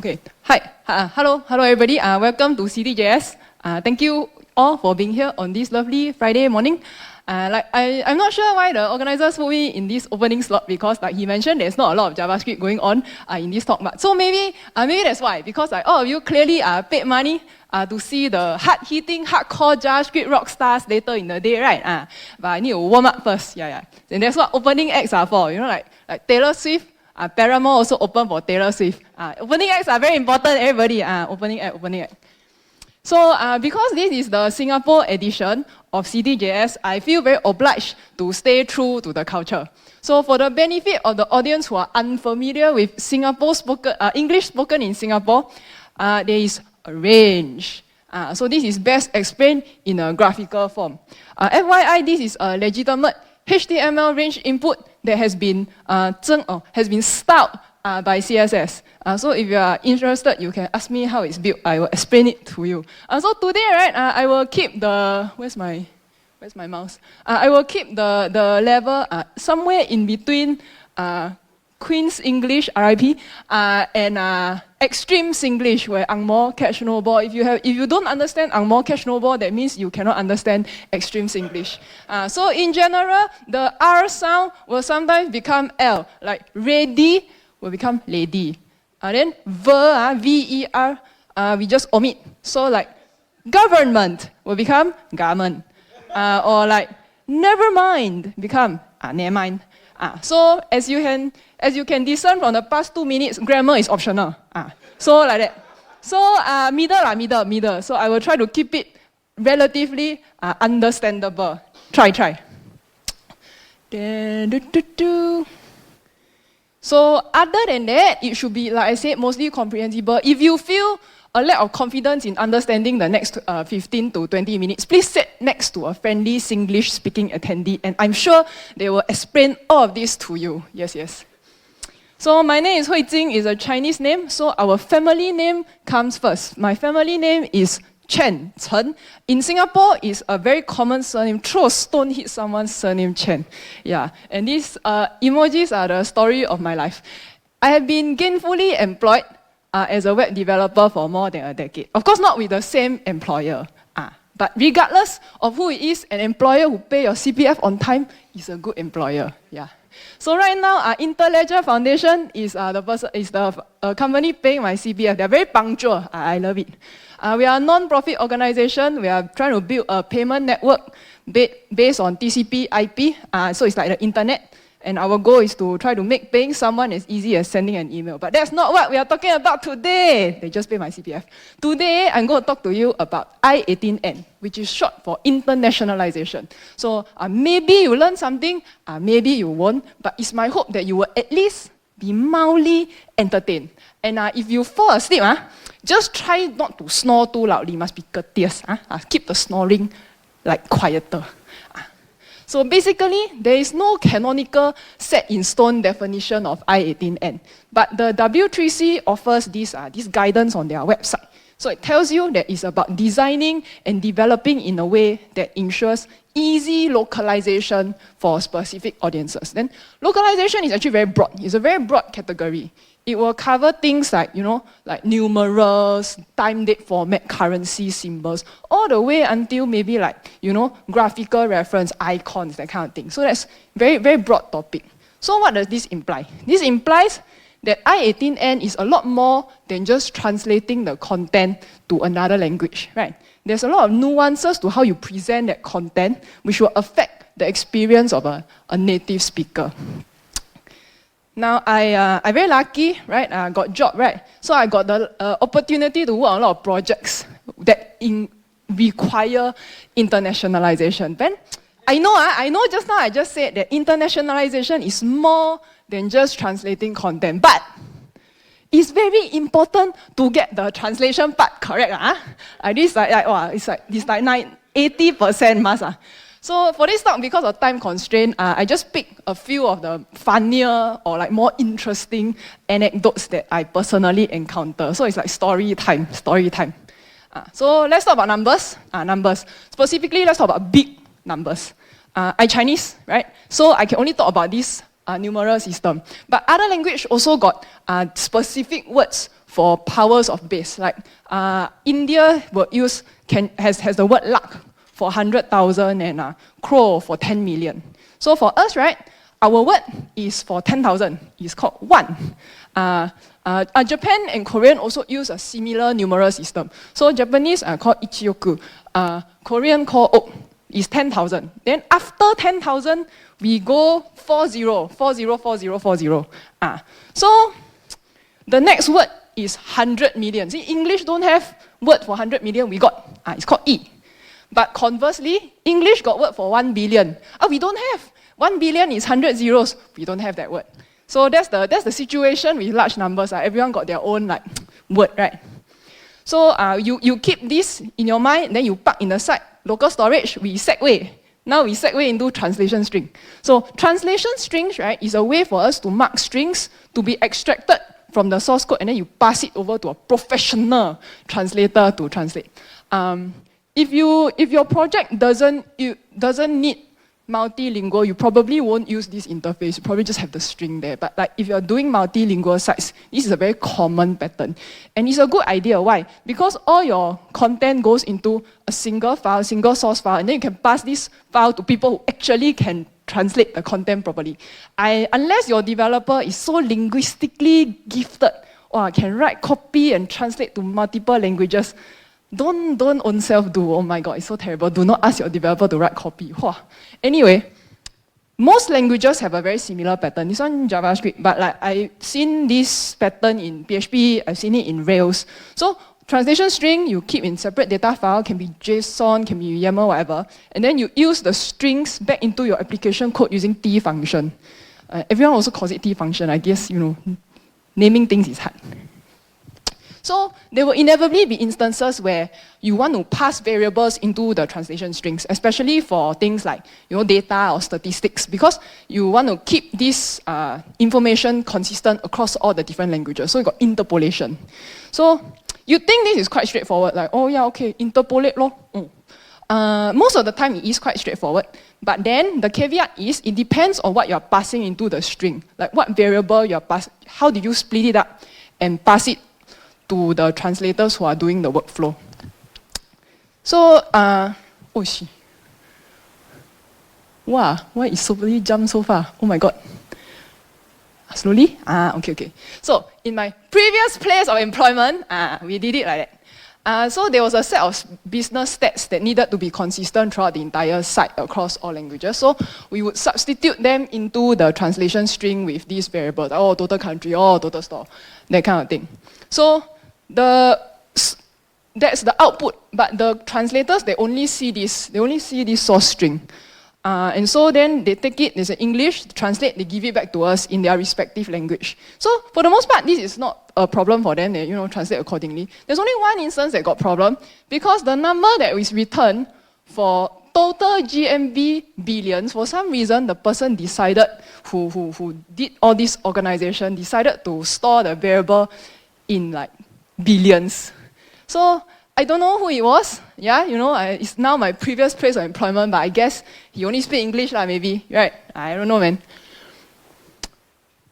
Okay. Hi. Hello everybody. Welcome to CDJS. Thank you all for being here on this lovely Friday morning. I'm not sure why the organizers put me in this opening slot because, like he mentioned, there's not a lot of JavaScript going on in this talk. But so maybe that's why, because all of you clearly paid money to see the hard-hitting, hardcore JavaScript rock stars later in the day, right? But I need to warm up first. Yeah. And that's what opening acts are for. You know, like Taylor Swift. Paramore also open for Taylor Swift. Opening acts are very important, everybody. Opening act. So because this is the Singapore edition of CDJS, I feel very obliged to stay true to the culture. So for the benefit of the audience who are unfamiliar with English spoken in Singapore, there is a range. So this is best explained in a graphical form. FYI, this is a legitimate HTML range input that has been styled by CSS. So if you are interested, you can ask me how it's built. I will explain it to you. So today, right, I will keep the where's my mouse? I will keep the level somewhere in between Queen's English (RIP) and Extreme Singlish, where Angmo catch no ball. If you don't understand Angmo catch no ball, that means you cannot understand Extreme Singlish. So in general, the R sound will sometimes become L, like ready will become lady. Then ver, we just omit. So like government will become garment, or like never mind become never mind. So as you can discern from the past 2 minutes, grammar is optional. So like that. So middle. So I will try to keep it relatively understandable. Try. So other than that, it should be, like I said, mostly comprehensible. If you feel a lack of confidence in understanding the next 15 to 20 minutes, please sit next to a friendly Singlish speaking attendee, and I'm sure they will explain all of this to you. Yes. So my name is Hui Jing, is a Chinese name, so our family name comes first. My family name is Chen. In Singapore, is a very common surname. Throw a stone, hit someone's surname Chen. Yeah, and these emojis are the story of my life. I have been gainfully employed as a web developer for more than a decade. Of course, not with the same employer. But regardless of who it is, an employer who pay your CPF on time is a good employer. Yeah. So right now, Interledger Foundation is the company paying my CPF. They're very punctual. I love it. We are a non-profit organization. We are trying to build a payment network based on TCP/IP. So it's like the internet. And our goal is to try to make paying someone as easy as sending an email. But that's not what we are talking about today. They just pay my CPF. Today, I'm going to talk to you about I-18N, which is short for internationalization. So maybe you learn something, maybe you won't, but it's my hope that you will at least be mildly entertained. And if you fall asleep, just try not to snore too loudly. Must be courteous. Keep the snoring like quieter. So basically, there is no canonical set-in-stone definition of I-18N, but the W3C offers this guidance on their website. So it tells you that it's about designing and developing in a way that ensures easy localization for specific audiences. Then localization is actually very broad. It's a very broad category. It will cover things like, like numerals, time date format, currency symbols, all the way until maybe like, graphical reference, icons, that kind of thing. So that's very, very broad topic. So what does this imply? This implies that I-18N is a lot more than just translating the content to another language, right? There's a lot of nuances to how you present that content, which will affect the experience of a native speaker. Now, I'm very lucky, right? I got a job, right? So I got the opportunity to work on a lot of projects that require internationalization. Then, I know just now I just said that internationalization is more than just translating content, but it's very important to get the translation part correct. It's like 80% must. So for this talk, because of time constraint, I just picked a few of the funnier or like more interesting anecdotes that I personally encounter. So it's like story time. So let's talk about numbers. Specifically, let's talk about big numbers. I'm Chinese, right? So I can only talk about this numeral system. But other language also got specific words for powers of base. Like India has the word lakh for 100,000 and crore for 10 million. So for us, right, our word is for 10,000. It's called one. Japan and Korean also use a similar numeral system. So Japanese are called ichioku. Korean called ok. Is 10,000. Then after 10,000, we go 40, 40, 40, 40. So the next word is 100 million. See, English don't have word for 100 million. We got, it's called E. But conversely, English got word for 1 billion. We don't have. 1 billion is 100 zeros. We don't have that word. So that's the situation with large numbers. Everyone got their own word, right? So you keep this in your mind, then you park in the side. Local storage, we segue. Now we segue into translation string. So translation strings, right, is a way for us to mark strings to be extracted from the source code, and then you pass it over to a professional translator to translate. If your project doesn't need multilingual, you probably won't use this interface. You probably just have the string there. But if you're doing multilingual sites, this is a very common pattern. And it's a good idea. Why? Because all your content goes into a single file, single source file, and then you can pass this file to people who actually can translate the content properly. Unless your developer is so linguistically gifted, or can write, copy, and translate to multiple languages, don't own self do. Oh my god, it's so terrible. Do not ask your developer to write copy. Anyway, most languages have a very similar pattern. This one JavaScript, but I've seen this pattern in PHP, I've seen it in Rails. So translation string, you keep in separate data file, can be JSON, can be YAML, whatever. And then you use the strings back into your application code using T function. Everyone also calls it T function. I guess, naming things is hard. So there will inevitably be instances where you want to pass variables into the translation strings, especially for things like data or statistics, because you want to keep this information consistent across all the different languages. So you got interpolation. So you think this is quite straightforward, like, oh yeah, okay, interpolate lor. Most of the time it is quite straightforward, but then the caveat is it depends on what you're passing into the string, like what variable you're passing, how do you split it up and pass it to the translators who are doing the workflow. So, oh shit. Wow, why is somebody jump so far? Oh my god. Slowly? Okay. So, in my previous place of employment, we did it like that. So there was a set of business stats that needed to be consistent throughout the entire site across all languages. So we would substitute them into the translation string with these variables. Total country, total store, that kind of thing. So that's the output, but the translators, they only see this source string. And so then they take it, they say English, translate, they give it back to us in their respective language. So for the most part, this is not a problem for them, they translate accordingly. There's only one instance that got problem, because the number that is returned for total GMV billions, for some reason the person decided, who did all this organization, decided to store the variable in billions. So I don't know who it was. Yeah, it's now my previous place of employment, but I guess he only speaks English maybe, right? I don't know, man.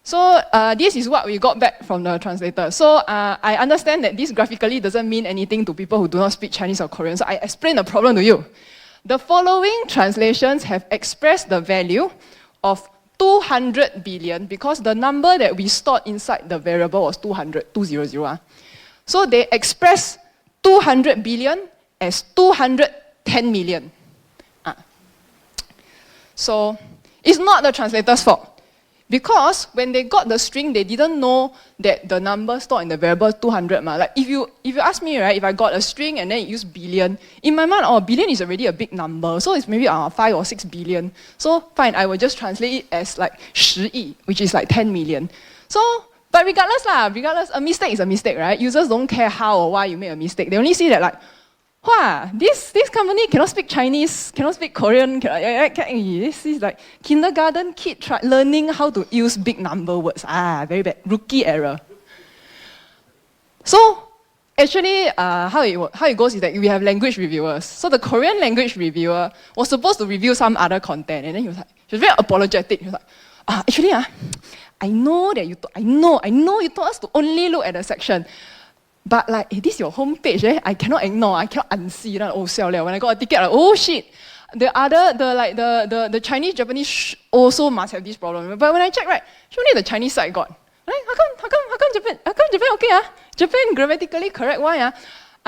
So this is what we got back from the translator. So I understand that this graphically doesn't mean anything to people who do not speak Chinese or Korean, so I explain the problem to you. The following translations have expressed the value of 200 billion because the number that we stored inside the variable was 200. So they express 200 billion as 210 million. So it's not the translator's fault. Because when they got the string, they didn't know that the number stored in the variable 200. Like if you ask me, right, if I got a string and then it used billion, in my mind, billion is already a big number. So it's maybe 5 or 6 billion. So fine, I will just translate it as 10 亿, which is 10 million. So, but regardless, a mistake is a mistake, right? Users don't care how or why you make a mistake. They only see that wow, this company cannot speak Chinese, cannot speak Korean. This is kindergarten kid learning how to use big number words. Very bad. Rookie error. So actually, how it goes is that we have language reviewers. So the Korean language reviewer was supposed to review some other content, and then he was very apologetic. He was actually, I know that I know you told us to only look at the section. But like, this is your homepage, I cannot ignore, I cannot unsee. Oh, when I got a ticket, like, oh shit. The Chinese, Japanese also must have this problem. But when I check, right, only the Chinese side got. Right? How come Japan okay? Japan grammatically correct, why?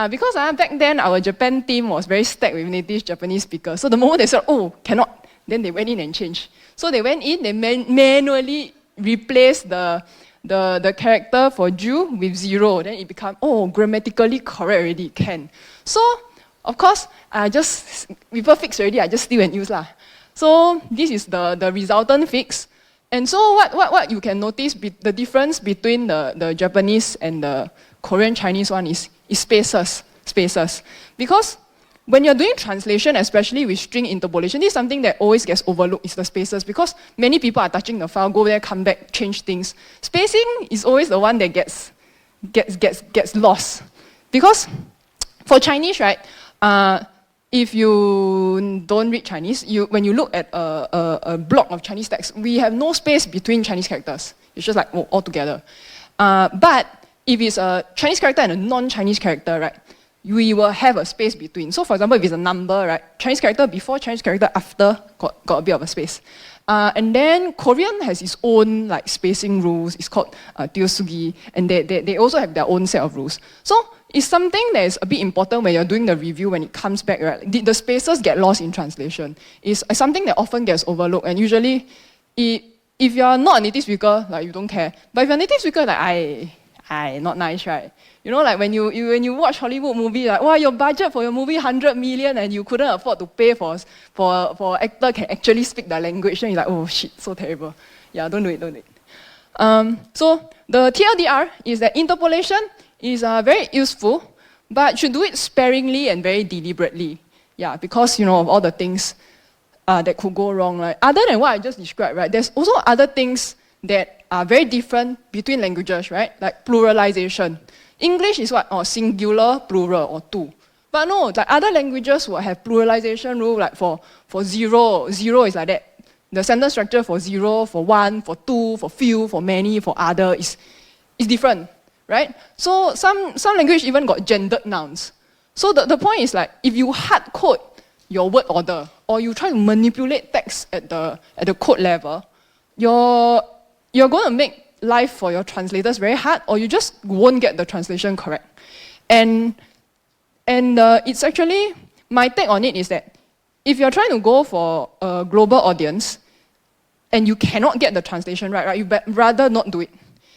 Because back then our Japan team was very stacked with native Japanese speakers. So the moment they said, oh, cannot, then they went in and changed. So they went in, they manually replaced the character for Jew with 0. Then it became, oh, grammatically correct already, can. So, of course, people fix already, I just steal and use lah. So this is the resultant fix. And so what you can notice, the difference between the Japanese and the Korean Chinese one is spaces. Because when you're doing translation, especially with string interpolation, this is something that always gets overlooked, is the spaces. Because many people are touching the file, go there, come back, change things. Spacing is always the one that gets lost. Because for Chinese, right, if you don't read Chinese, when you look at a block of Chinese text, we have no space between Chinese characters. It's just like, oh, all together. But if it's a Chinese character and a non-Chinese character, right, we will have a space between. So for example, if it's a number, right, Chinese character before, Chinese character after, got a bit of a space. And then Korean has its own like spacing rules. It's called Tyosugi, and they also have their own set of rules. So it's something that is a bit important when you're doing the review when it comes back, right? The spaces get lost in translation. It's something that often gets overlooked, and usually, if you're not a native speaker, like you don't care. But if you're a native speaker, like not nice, right? You know, like when you watch Hollywood movie, like, wow, your budget for your movie 100 million and you couldn't afford to pay for actor can actually speak the language, then you're like, oh shit, so terrible. Yeah, don't do it. So the TLDR is that interpolation is very useful, but should do it sparingly and very deliberately. Yeah, because of all the things that could go wrong, right? Other than what I just described, right? There's also other things that are very different between languages, right? Like pluralization. English is what? Oh, singular, plural, or two. But no, like other languages will have pluralization rule, like for 0 is like that. The sentence structure for 0, for 1, for 2, for few, for many, for other is different, right? So some language even got gendered nouns. So the point is like, if you hard code your word order, or you try to manipulate text at the code level, you're going to make life for your translators very hard, or you just won't get the translation correct. And it's actually, my take on it is that if you're trying to go for a global audience and you cannot get the translation right, you rather not do it.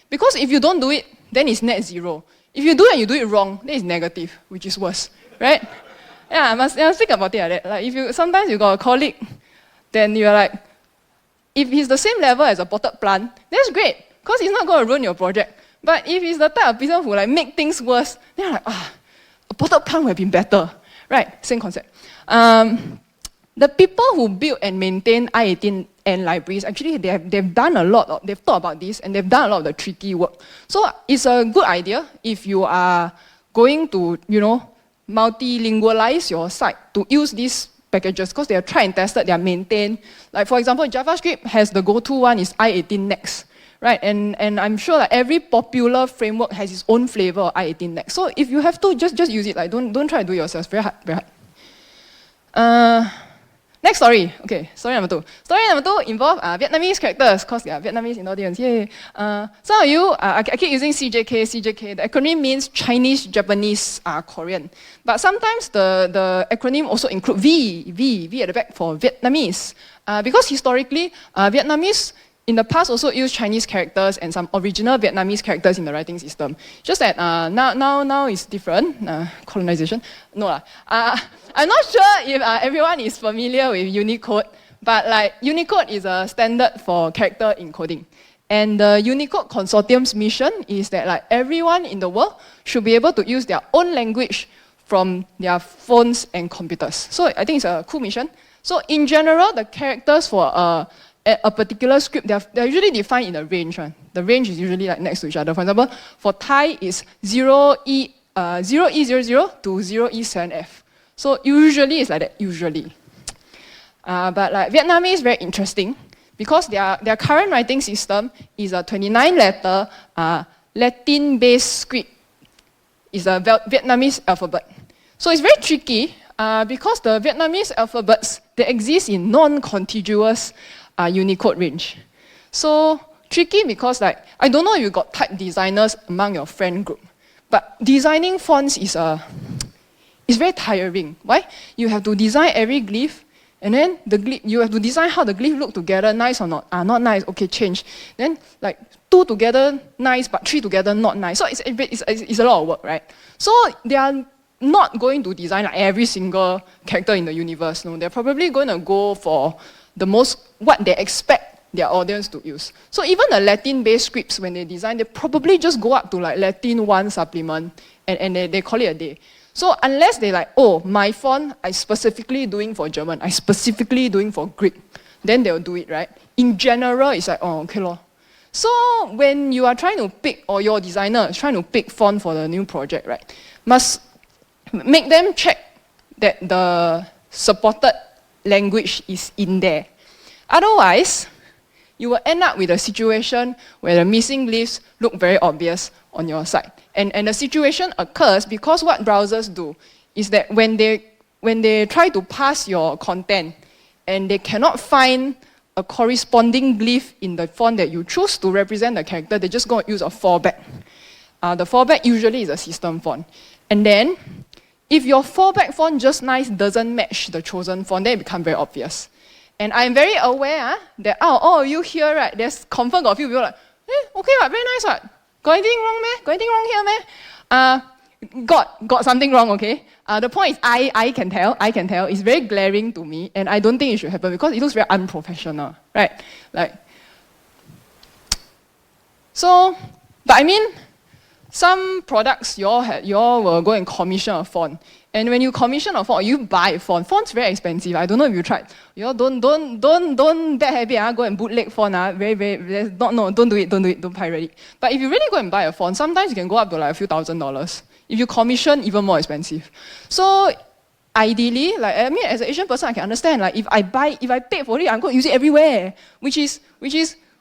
Because if you don't do it, then it's net 0. If you do it and you do it wrong, then it's negative, which is worse, right? Yeah, I must think about it like that. Like sometimes you got a colleague, then you're like, if he's the same level as a potted plant, that's great, because he's not going to ruin your project. But if he's the type of person who like make things worse, then you're like, a potted plant would have been better. Right, same concept. The people who build and maintain I-18N libraries, actually they've done a lot, they've thought about this, and they've done a lot of the tricky work. So it's a good idea if you are going to, multilingualize your site to use these packages, because they are tried and tested, they are maintained. Like for example, JavaScript has the go-to one is I-18 Next, right? And I'm sure that every popular framework has its own flavor of I-18 Next. So if you have to, just use it. Like don't try to do it yourself. It's very hard. Next story. Okay, story number 2. Story number 2 involves Vietnamese characters, because there are Vietnamese in the audience. Yay. Some of you, I keep using CJK. The acronym means Chinese, Japanese, Korean. But sometimes the acronym also include V at the back for Vietnamese. Because historically, Vietnamese in the past also used Chinese characters and some original Vietnamese characters in the writing system. Just that now it's different. Colonization? No lah. I'm not sure if everyone is familiar with Unicode, but like Unicode is a standard for character encoding. And the Unicode Consortium's mission is that like everyone in the world should be able to use their own language from their phones and computers. So I think it's a cool mission. So in general, the characters for a particular script, they're usually defined in a range. Right? The range is usually like next to each other. For example, for Thai is 0E00 to 0E7F. So usually it's like that, usually. But like Vietnamese is very interesting because their current writing system is a 29-letter Latin-based script. It's a Vietnamese alphabet. So it's very tricky because the Vietnamese alphabets, they exist in non-contiguous Unicode range. So tricky because I don't know if you got type designers among your friend group, but designing fonts is very tiring. Why? You have to design every glyph, and then you have to design how the glyph look together, nice or not. Not nice, okay, change. Then 2 together, nice, but 3 together, not nice. So it's a lot of work, right? So they are not going to design every single character in the universe. No, they're probably going to go for what they expect their audience to use. So even the Latin-based scripts, when they design, they probably just go up to Latin 1 supplement, and they call it a day. So unless they my font I specifically doing for German, I specifically doing for Greek, then they'll do it, right? In general, it's okay lor. So when you are trying to pick, or your designer is trying to pick font for the new project, right, must make them check that the supported language is in there. Otherwise, you will end up with a situation where the missing glyphs look very obvious on your site. And the situation occurs because what browsers do is that when they try to parse your content and they cannot find a corresponding glyph in the font that you choose to represent the character, they just go and use a fallback. The fallback usually is a system font. And then, if your fallback font just nice doesn't match the chosen font, then it becomes very obvious. And I'm very aware that, you here, right? There's confirmed got a few people okay, very nice, what? Got anything wrong, meh? Got anything wrong here, meh? Got something wrong, okay? The point is, I can tell, it's very glaring to me, and I don't think it should happen because it looks very unprofessional, right? So, but I mean, some products, you all will go and commission a font. And when you commission a font, or you buy a font, font's very expensive. I don't know if you tried. You all don't bad habit, go and bootleg font, don't do it, don't pirate it. But if you really go and buy a font, sometimes you can go up to a few $1,000s. If you commission, even more expensive. So ideally, as an Asian person, I can understand, if I pay for it, I'm going to use it everywhere, which is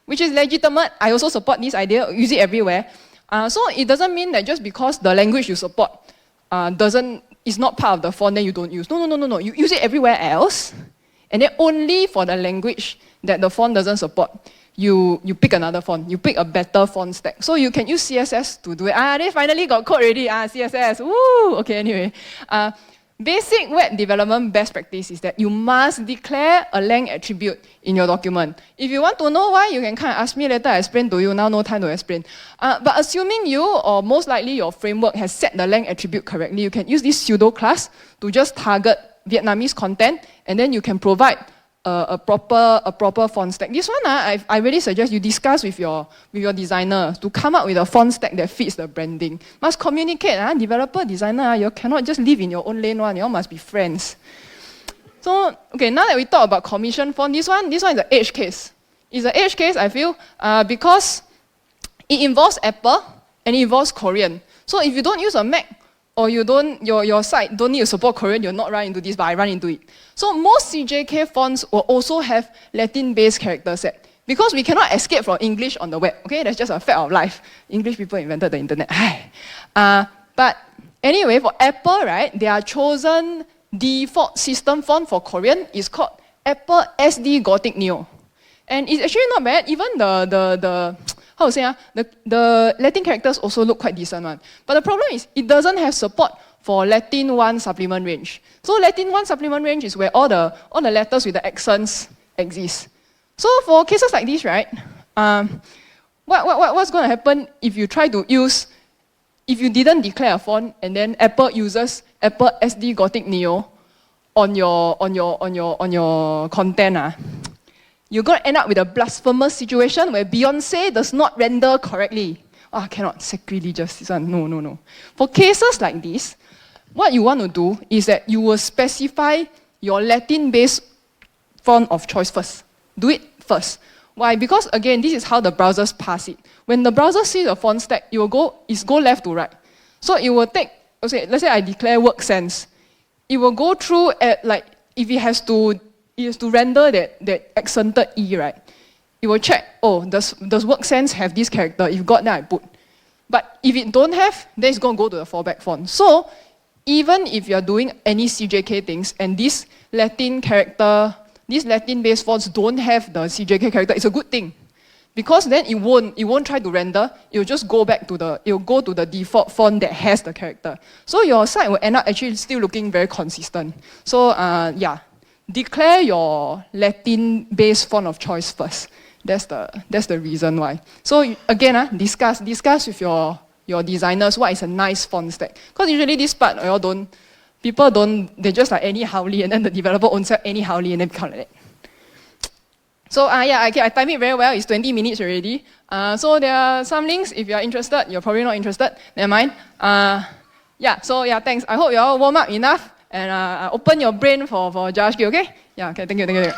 legitimate. I also support this idea, use it everywhere. So it doesn't mean that just because the language you support is not part of the font, then you don't use. No. You use it everywhere else, and then only for the language that the font doesn't support, you pick another font. You pick a better font stack. So you can use CSS to do it. They finally got code already. CSS. Woo! Okay, anyway. Basic web development best practice is that you must declare a lang attribute in your document. If you want to know why, you can ask me later, I explain to you. Now no time to explain. But assuming you, or most likely your framework has set the lang attribute correctly, you can use this pseudo class to just target Vietnamese content, and then you can provide a proper font stack. This one, I really suggest you discuss with your designer to come up with a font stack that fits the branding. Must communicate, developer, designer, you cannot just live in your own lane one, you all must be friends. So, okay, now that we talk about commission font, this one is an edge case. It's an edge case, I feel, because it involves Apple and it involves Korean. So if you don't use a Mac, or your site don't need to support Korean, you'll not run into this, but I run into it. So most CJK fonts will also have Latin-based character set. Because we cannot escape from English on the web, okay? That's just a fact of life. English people invented the internet. But anyway, for Apple, right, their chosen default system font for Korean is called Apple SD Gothic Neo. And it's actually not bad. Even the Latin characters also look quite decent one. But the problem is, it doesn't have support for Latin 1 supplement range. So Latin 1 supplement range is where all the letters with the accents exist. So for cases like this, right, what's going to happen if you try to use, if you didn't declare a font and then Apple uses Apple SD Gothic Neo on your content, you're going to end up with a blasphemous situation where Beyonce does not render correctly. Cannot, sacrilegious, this one, no. For cases like this, what you want to do is that you will specify your Latin-based font of choice first. Do it first. Why? Because again, this is how the browsers parse it. When the browser sees a font stack, it will go left to right. So it will take, let's say I declare work sense. It will go through at if it has to render that accented E, right? it will check, oh, does WorkSense have this character? If got, then I put. But if it don't have, then it's going to go to the fallback font. So even if you're doing any CJK things and this Latin character, these Latin-based fonts don't have the CJK character, it's a good thing. Because then it won't try to render, it'll just go back to the default font that has the character. So your site will end up actually still looking very consistent. So yeah, declare your Latin-based font of choice first. That's the reason why. So again, discuss with your designers what is a nice font stack. Because usually this part, people don't, they just like any Howley, and then the developer owns any Howley, and then become like that. So yeah, I time it very well. It's 20 minutes already. So there are some links. If you are interested, you're probably not interested. Never mind. Yeah. So yeah, thanks. I hope you all warm up enough and open your brain for JavaScript. Okay? Yeah. Okay. Thank you.